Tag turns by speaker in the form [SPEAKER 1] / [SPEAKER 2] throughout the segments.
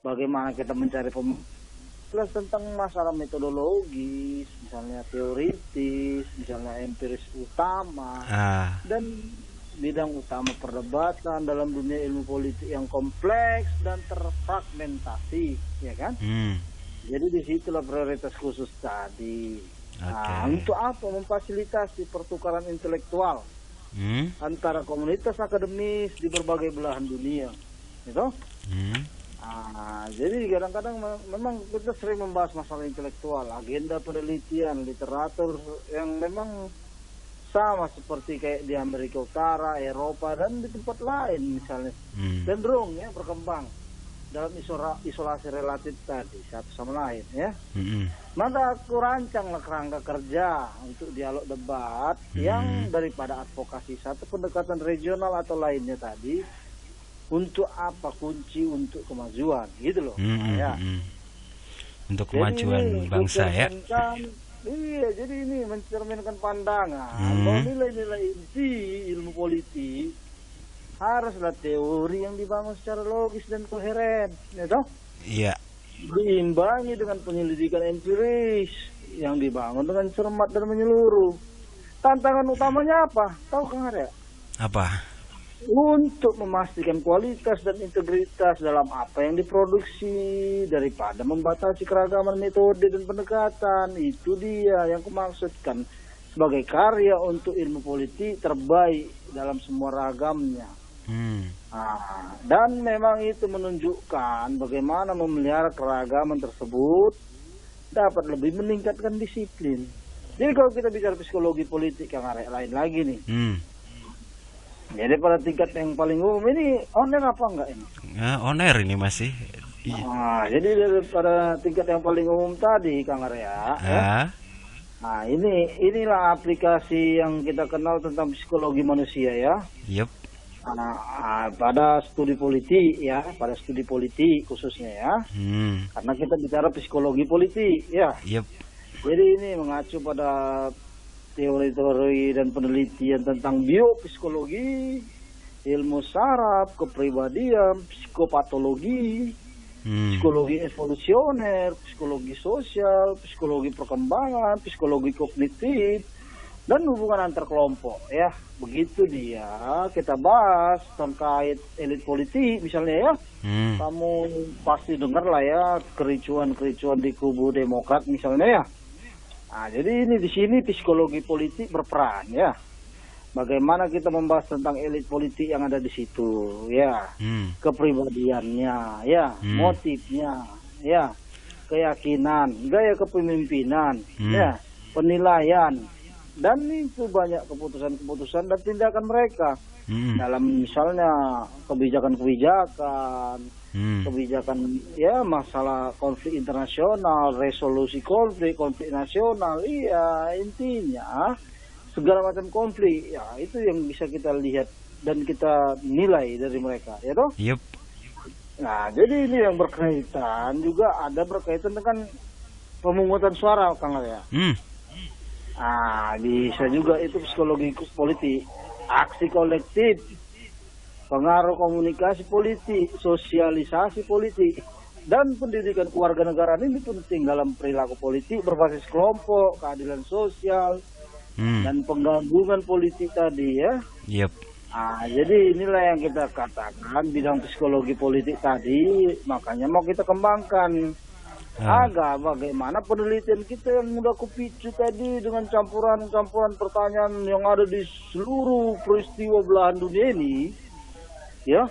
[SPEAKER 1] bagaimana kita mencari jelas tentang masalah metodologis, misalnya teoritis, misalnya empiris utama, dan bidang utama perdebatan dalam dunia ilmu politik yang kompleks dan terfragmentasi, ya kan? Jadi disitulah prioritas khusus tadi. Nah, untuk apa? Memfasilitasi pertukaran intelektual antara komunitas akademis di berbagai belahan dunia, gitu. Jadi kadang-kadang memang kita sering membahas masalah intelektual, agenda penelitian, literatur yang memang sama seperti kayak di Amerika Utara, Eropa, dan di tempat lain misalnya. Cenderung ya berkembang dalam isolasi relatif tadi satu sama lain ya. Maka aku rancanglah kerangka kerja untuk dialog debat yang daripada advokasi satu pendekatan regional atau lainnya tadi, untuk apa? Kunci untuk kemajuan gitu loh.
[SPEAKER 2] Untuk kemajuan bangsa ya.
[SPEAKER 1] Iya, jadi ini mencerminkan pandangan bahwa nilai-nilai inti ilmu politik haruslah teori yang dibangun secara logis dan koheren, ya toh?
[SPEAKER 2] Iya.
[SPEAKER 1] Diimbangi dengan penyelidikan empiris yang dibangun dengan cermat dan menyeluruh. Tantangan utamanya apa? Tahu Kang Arya?
[SPEAKER 2] Apa?
[SPEAKER 1] Untuk memastikan kualitas dan integritas dalam apa yang diproduksi daripada membatasi keragaman metode dan pendekatan. Itu dia yang kumaksudkan sebagai karya untuk ilmu politik terbaik dalam semua ragamnya. Dan memang itu menunjukkan bagaimana memelihara keragaman tersebut dapat lebih meningkatkan disiplin. Jadi kalau kita bicara psikologi politik yang lain lagi nih, jadi pada tingkat yang paling umum ini oner apa enggak ini?
[SPEAKER 2] Oner ini masih.
[SPEAKER 1] Jadi pada tingkat yang paling umum tadi Kang Arya, nah inilah aplikasi yang kita kenal tentang psikologi manusia ya. Pada studi politik ya, pada studi politik khususnya ya, karena kita bicara psikologi politik ya. Jadi ini mengacu pada teori-teori dan penelitian tentang biopsikologi, ilmu saraf, kepribadian, psikopatologi, psikologi evolusioner, psikologi sosial, psikologi perkembangan, psikologi kognitif, dan hubungan antar kelompok ya. Begitu dia kita bahas terkait elit politik misalnya ya. Kamu pasti dengar lah ya kericuan-kericuan di kubu Demokrat misalnya ya. Jadi ini di sini psikologi politik berperan ya. Bagaimana kita membahas tentang elit politik yang ada di situ ya, kepribadiannya ya, motifnya ya, keyakinan, gaya kepemimpinan ya, penilaian, dan itu banyak keputusan-keputusan dan tindakan mereka dalam misalnya kebijakan-kebijakan, kebijakan ya, masalah konflik internasional, resolusi konflik nasional, iya intinya segala macam konflik ya, itu yang bisa kita lihat dan kita nilai dari mereka ya toh. Nah jadi ini yang berkaitan juga, ada berkaitan dengan pemungutan suara Kang ya. Bisa juga itu psikologi politik, aksi kolektif, pengaruh komunikasi politik, sosialisasi politik, dan pendidikan kewarganegaraan ini penting dalam perilaku politik berbasis kelompok, keadilan sosial, dan penggabungan politik tadi ya. Jadi inilah yang kita katakan bidang psikologi politik tadi, makanya mau kita kembangkan. Bagaimana penelitian kita yang mudah kupicu tadi dengan campuran pertanyaan yang ada di seluruh peristiwa belahan dunia ini ya.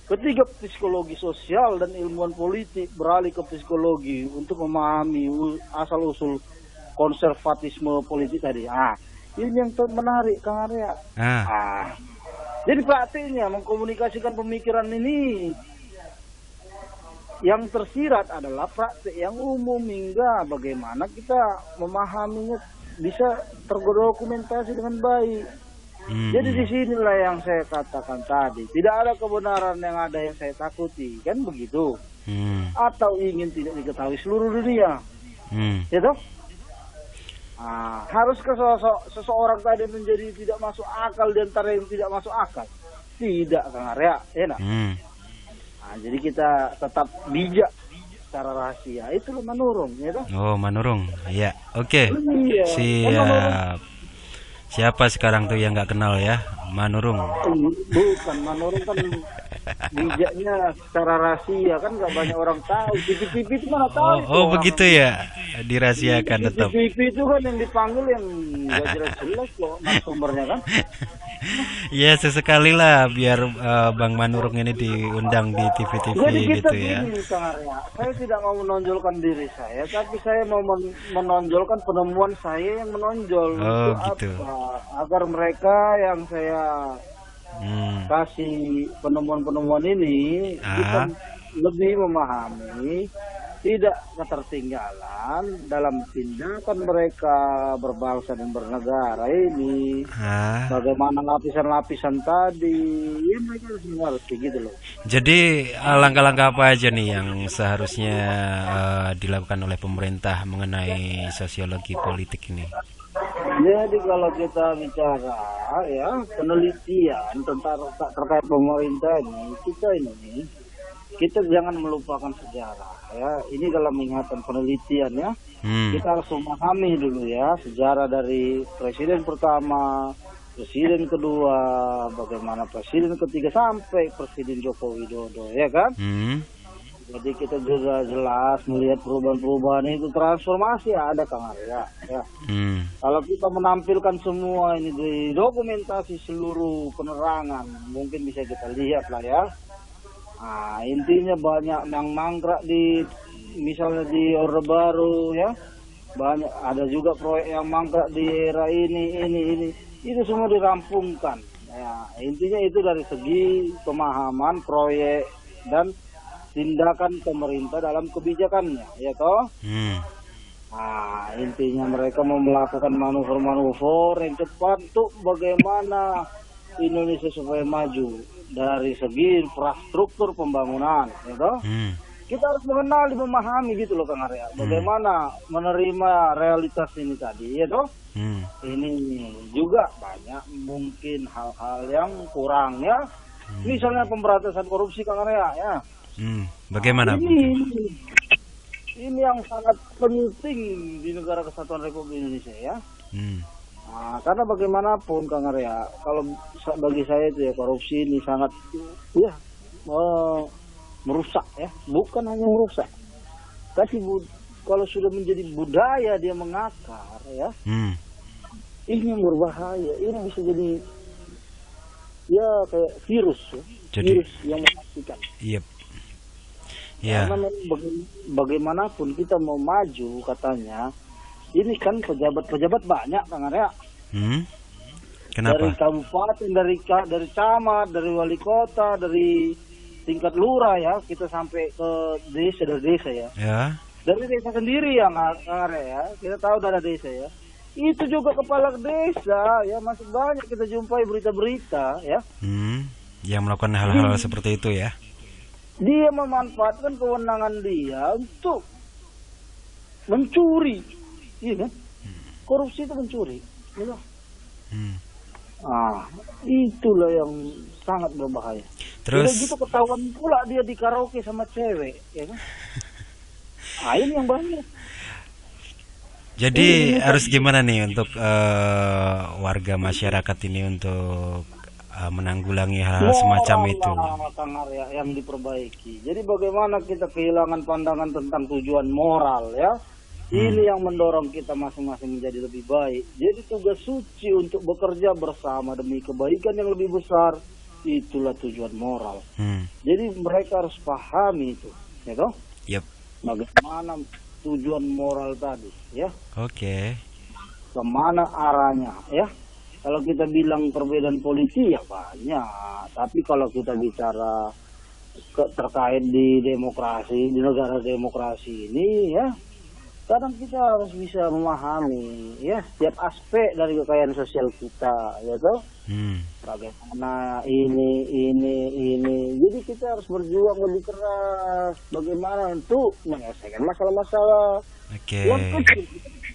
[SPEAKER 1] Ketika psikologi sosial dan ilmuwan politik beralih ke psikologi untuk memahami asal-usul konservatisme politik tadi. Ini yang menarik Kang Arya. Jadi praktiknya mengkomunikasikan pemikiran ini yang tersirat adalah praktik yang umum hingga bagaimana kita memahaminya bisa terdokumentasi dengan baik. Jadi disinilah yang saya katakan tadi, tidak ada kebenaran yang ada yang saya takuti, kan begitu? Atau ingin tidak diketahui seluruh dunia, ya toh? Haruskah seseorang tadi menjadi tidak masuk akal di antara yang tidak masuk akal? Tidak Kang Arya, ya nak? jadi kita tetap bijak secara rahasia. Itu loh Manurung, ya toh?
[SPEAKER 2] Oh, Manurung. Iya, oke.
[SPEAKER 1] Iya.
[SPEAKER 2] Siap. Siapa sekarang tuh yang nggak kenal ya? Manurung.
[SPEAKER 1] Bukan, Manurung kan bijaknya secara rahasia, kan nggak banyak orang tahu. TV itu mana tahu.
[SPEAKER 2] Oh begitu ya, dirahasiakan tetap.
[SPEAKER 1] TV itu kan yang dipanggil yang nggak jelas-jelas loh narasumbernya kan.
[SPEAKER 2] Ya sesekali lah biar Bang Manurung ini diundang di TV-TV
[SPEAKER 1] Jadi kita
[SPEAKER 2] gitu ya.
[SPEAKER 1] gini, Kang Arya, saya tidak mau menonjolkan diri saya, tapi saya mau menonjolkan penemuan saya yang menonjol.
[SPEAKER 2] Oh
[SPEAKER 1] untuk
[SPEAKER 2] gitu.
[SPEAKER 1] apa? Agar mereka yang saya kasih penemuan-penemuan ini kita lebih memahami, tidak ketertinggalan dalam tindakan mereka berbangsa dan bernegara ini. Bagaimana lapisan-lapisan tadi, ya mereka harus mengerti gitu loh.
[SPEAKER 2] Jadi langkah-langkah apa aja nih yang seharusnya dilakukan oleh pemerintah mengenai sosiologi politik ini?
[SPEAKER 1] Jadi kalau kita bicara ya penelitian tentang terkait pemerintah ini, kita jangan melupakan sejarah ya. Ini dalam ingatan penelitian ya. Kita harus memahami dulu ya sejarah dari presiden pertama, presiden kedua, bagaimana presiden ketiga sampai presiden Joko Widodo ya kan. Jadi kita juga jelas melihat perubahan-perubahan itu, transformasi ada Kang Arya ya. Kalau kita menampilkan semua ini di dokumentasi seluruh penerangan, mungkin bisa kita lihat lah ya. Nah, intinya banyak yang mangkrak di misalnya di Orde Baru ya. Banyak ada juga proyek yang mangkrak di era ini. Itu semua dirampungkan. Ya, intinya itu dari segi pemahaman proyek dan tindakan pemerintah dalam kebijakannya, ya toh? Nah, intinya mereka mau melakukan manuver-manuver yang cepat untuk bagaimana Indonesia supaya maju dari segi infrastruktur pembangunan, ya toh? Kita harus mengenali, memahami gitu loh Kang Arya. Bagaimana menerima realitas ini tadi, ya toh? Ini juga banyak mungkin hal-hal yang kurang ya. Misalnya pemberantasan korupsi Kang Arya ya.
[SPEAKER 2] Bagaimana?
[SPEAKER 1] Ini yang sangat penting di negara kesatuan Republik Indonesia ya. Nah, karena bagaimanapun Kang Arya, kalau bagi saya itu ya korupsi ini sangat ya merusak ya, bukan hanya merusak, tapi kalau sudah menjadi budaya dia mengakar ya, ini yang berbahaya. Ini bisa jadi ya kayak virus ya, virus yang mematikan. Karena bagaimanapun kita mau maju katanya, ini kan pejabat-pejabat banyak Kang Arya.
[SPEAKER 2] Kenapa?
[SPEAKER 1] Dari kabupaten, dari camat, dari wali kota, dari tingkat lurah ya, kita sampai ke desa ya. Dari desa sendiri ya Kang Arya ya, kita tahu ada desa ya. Itu juga kepala desa ya, masih banyak kita jumpai berita-berita ya.
[SPEAKER 2] Yang melakukan hal-hal seperti itu ya.
[SPEAKER 1] Dia memanfaatkan kewenangan dia untuk mencuri, iya kan? Korupsi itu mencuri, ya. Itulah yang sangat berbahaya. Terus gitu ketahuan pula dia di karaoke sama cewek, ya kan? Ini yang bahaya.
[SPEAKER 2] Jadi harus gimana nih untuk warga masyarakat ini untuk menanggulangi hal semacam itu,
[SPEAKER 1] Kang Arya, yang diperbaiki. Jadi bagaimana kita kehilangan pandangan tentang tujuan moral ya. Ini yang mendorong kita masing-masing menjadi lebih baik. Jadi tugas suci untuk bekerja bersama demi kebaikan yang lebih besar, itulah tujuan moral. Jadi mereka harus pahami itu, ya toh? Bagaimana tujuan moral tadi, ya? Kemana arahnya, ya? Kalau kita bilang perbedaan politik ya banyak, tapi kalau kita bicara terkait di demokrasi, di negara demokrasi ini ya, kadang kita harus bisa memahami ya setiap aspek dari kekayaan sosial kita, ya toh. Bagaimana ini. Jadi kita harus berjuang lebih keras bagaimana untuk menyelesaikan masalah-masalah yang kecil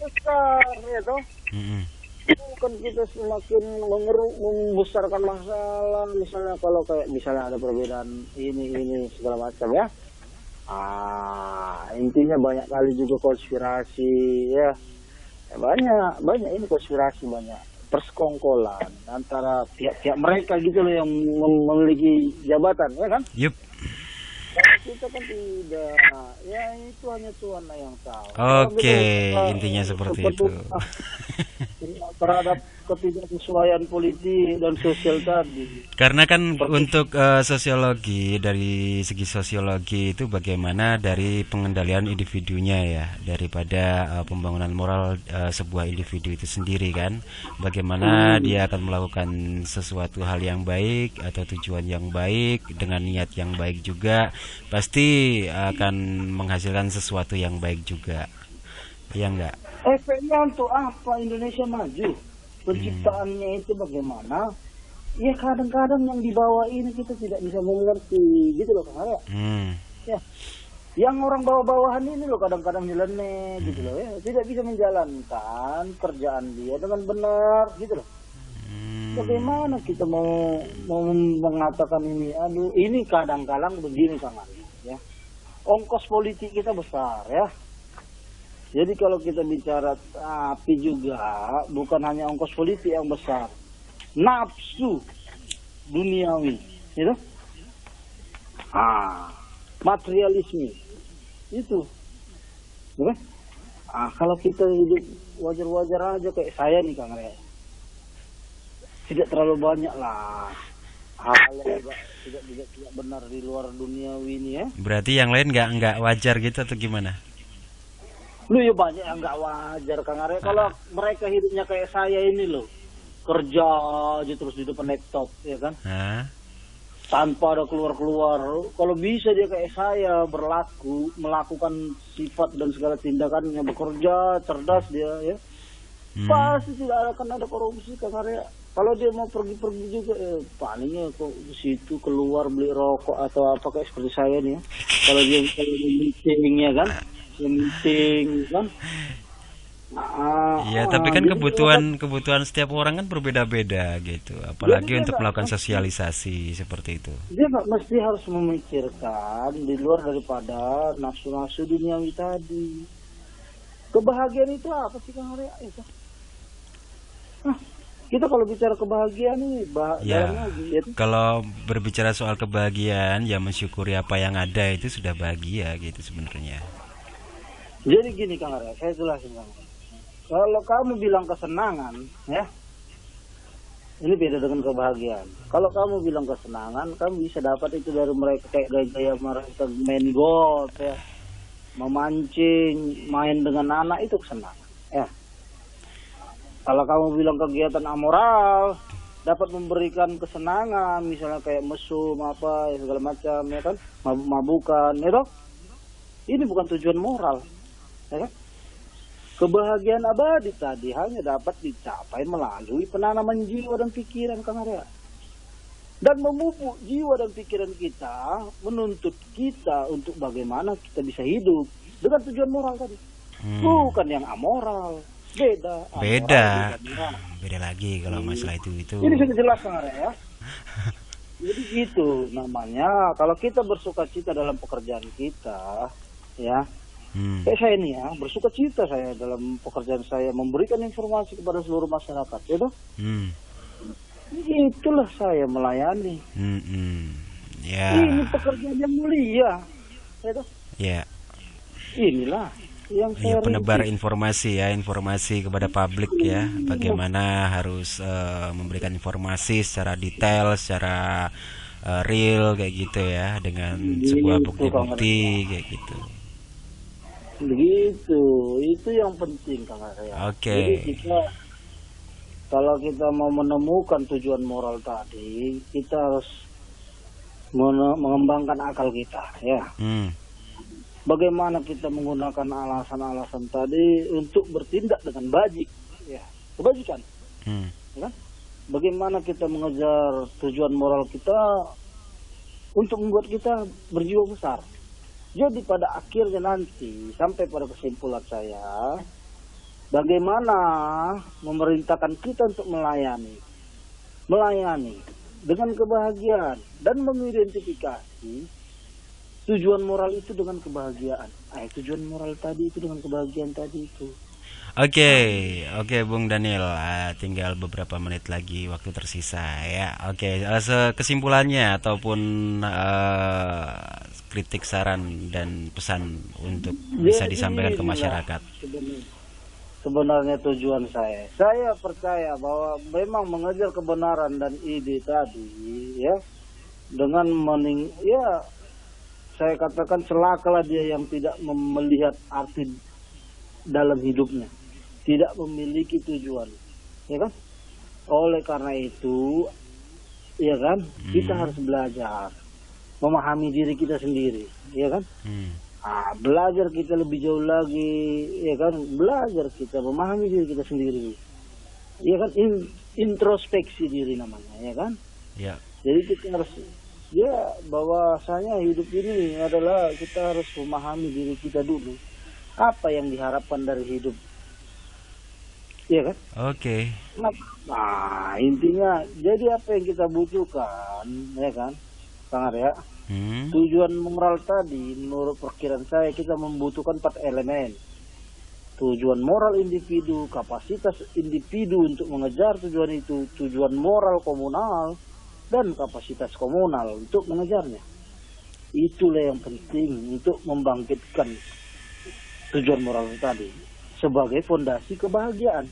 [SPEAKER 1] besar, ya toh. Kan kita semakin membesarkan masalah, misalnya kalau kayak misalnya ada perbedaan ini segala macam ya. Intinya banyak kali juga konspirasi ya. Banyak ini konspirasi, banyak persekongkolan antara pihak-pihak mereka gitu loh yang memiliki jabatan ya kan.
[SPEAKER 2] Yup.
[SPEAKER 1] Kita kan tidak, ya itu hanya Tuhan yang tahu.
[SPEAKER 2] Oke, intinya seperti itu.
[SPEAKER 1] Terhadap ketidaksesuaian politik dan sosial tadi.
[SPEAKER 2] Karena kan untuk sosiologi, dari segi sosiologi itu bagaimana dari pengendalian individunya ya, daripada pembangunan moral sebuah individu itu sendiri kan, bagaimana dia akan melakukan sesuatu hal yang baik atau tujuan yang baik dengan niat yang baik juga, pasti akan menghasilkan sesuatu yang baik juga, ya enggak?
[SPEAKER 1] Efeknya untuk apa Indonesia maju? Penciptaannya itu bagaimana? Ya kadang-kadang yang di bawah ini kita tidak bisa mengerti, gitu loh Kang Arya. Ya, yang orang bawah-bawahan ini loh kadang-kadang nyeleneh, gitu loh ya, tidak bisa menjalankan kerjaan dia dengan benar, gitu loh. Bagaimana kita mau mengatakan ini? Aduh, ini kadang-kadang begini Kang Arya, ya. Ongkos politik kita besar, ya. Jadi kalau kita bicara tapi juga bukan hanya ongkos politik yang besar, nafsu duniawi, gitu. Materialisme itu, oke? Kalau kita hidup wajar-wajar aja kayak saya nih Kang Rey, tidak terlalu banyak lah hal yang tidak benar di luar duniawi ini ya.
[SPEAKER 2] Berarti yang lain nggak wajar gitu atau gimana?
[SPEAKER 1] Lu ya banyak yang nggak wajar Kang Arya. Kalau mereka hidupnya kayak saya ini loh, kerja aja terus di depan laptop ya kan, tanpa ada keluar. Kalau bisa dia kayak saya melakukan sifat dan segala tindakannya, bekerja cerdas dia ya, pasti tidak akan ada korupsi Kang Arya. Kalau dia mau pergi-pergi juga palingnya kok ke situ keluar beli rokok atau apa kayak seperti saya nih ya. Kalau dia meeting ya kan, meeting kan.
[SPEAKER 2] Iya, tapi kan kebutuhan setiap orang kan berbeda-beda gitu. Apalagi untuk melakukan sosialisasi seperti itu.
[SPEAKER 1] Dia mesti harus memikirkan di luar daripada nafsu-nafsu duniawi tadi. Kebahagiaan itu apa sih Kang Arya? Kita kalau bicara kebahagiaan ini
[SPEAKER 2] kalau berbicara soal kebahagiaan ya mensyukuri apa yang ada itu sudah bahagia gitu sebenarnya.
[SPEAKER 1] Jadi gini Kang Arya, saya jelasin Kang. Kalau kamu bilang kesenangan ya, ini beda dengan kebahagiaan. Kalau kamu bilang kesenangan, kamu bisa dapat itu dari mereka kayak gaya-gaya mereka main golf ya, memancing, main dengan anak, itu kesenangan ya. Kalau kamu bilang kegiatan amoral dapat memberikan kesenangan, misalnya kayak mesum apa ya, segala macam ya kan, mabukan ya toh, ini bukan tujuan moral ya kan? Kebahagiaan abadi tadi hanya dapat dicapai melalui penanaman jiwa dan pikiran Kang Arya, dan memupuk jiwa dan pikiran kita, menuntut kita untuk bagaimana kita bisa hidup dengan tujuan moral tadi, bukan yang amoral. Beda
[SPEAKER 2] lagi kalau masalah itu.
[SPEAKER 1] Ini sudah jelas Kang Arya ya. Jadi gitu namanya, kalau kita bersukacita dalam pekerjaan kita ya, kayak saya ini ya, bersukacita saya dalam pekerjaan saya, memberikan informasi kepada seluruh masyarakat ya toh. Itulah saya melayani. Ini pekerjaan yang mulia ya toh. Inilah yang
[SPEAKER 2] penebar informasi ya, informasi kepada publik ya, bagaimana harus memberikan informasi secara detail, secara real kayak gitu ya, dengan sebuah bukti-bukti kayak gitu.
[SPEAKER 1] Begitu, itu yang penting Kang Arya. Jadi kita, kalau kita mau menemukan tujuan moral tadi, kita harus mengembangkan akal kita ya. Bagaimana kita menggunakan alasan-alasan tadi untuk bertindak dengan bajik, ya, kebajikan, ya kan? Bagaimana kita mengejar tujuan moral kita untuk membuat kita berjiwa besar. Jadi pada akhirnya nanti sampai pada kesimpulan saya, bagaimana memerintahkan kita untuk melayani dengan kebahagiaan dan mengidentifikasi tujuan moral itu dengan kebahagiaan. Tujuan moral tadi itu dengan kebahagiaan tadi itu.
[SPEAKER 2] Oke, Bung Daniel, tinggal beberapa menit lagi waktu tersisa ya. Oke, kesimpulannya ataupun kritik, saran dan pesan untuk bisa disampaikan ke masyarakat.
[SPEAKER 1] Sebenarnya tujuan saya percaya bahwa memang mengejar kebenaran dan ide tadi ya, dengan saya katakan celakalah dia yang tidak melihat arti dalam hidupnya, tidak memiliki tujuan, ya kan? Oleh karena itu, ya kan, kita harus belajar memahami diri kita sendiri, ya kan? Belajar kita lebih jauh lagi, ya kan? Belajar kita memahami diri kita sendiri, ya kan? Introspeksi diri namanya, ya kan?
[SPEAKER 2] Ya.
[SPEAKER 1] Jadi kita harus bahwasanya hidup ini adalah kita harus memahami diri kita dulu. Apa yang diharapkan dari hidup, ya kan?
[SPEAKER 2] Oke.
[SPEAKER 1] Nah, intinya jadi apa yang kita butuhkan, ya kan, Kang Arya? Tujuan moral tadi, menurut perkiraan saya kita membutuhkan 4 elemen. Tujuan moral individu, kapasitas individu untuk mengejar tujuan itu, tujuan moral komunal, dan kapasitas komunal untuk mengejarnya. Itulah yang penting untuk membangkitkan tujuan moral tadi sebagai fondasi kebahagiaan.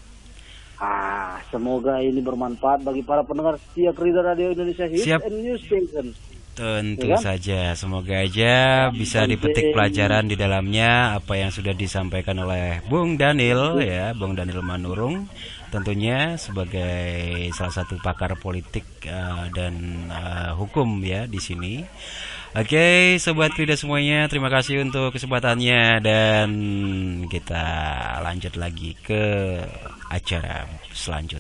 [SPEAKER 1] Semoga ini bermanfaat bagi para pendengar setia Krida Radio Indonesia Hits and News Station.
[SPEAKER 2] Tentu saja, semoga aja bisa dipetik pelajaran di dalamnya apa yang sudah disampaikan oleh Bung Daniel ya, Bung Daniel Manurung, tentunya sebagai salah satu pakar politik dan hukum ya di sini. Oke, sobat Krida semuanya, terima kasih untuk kesempatannya dan kita lanjut lagi ke acara selanjutnya.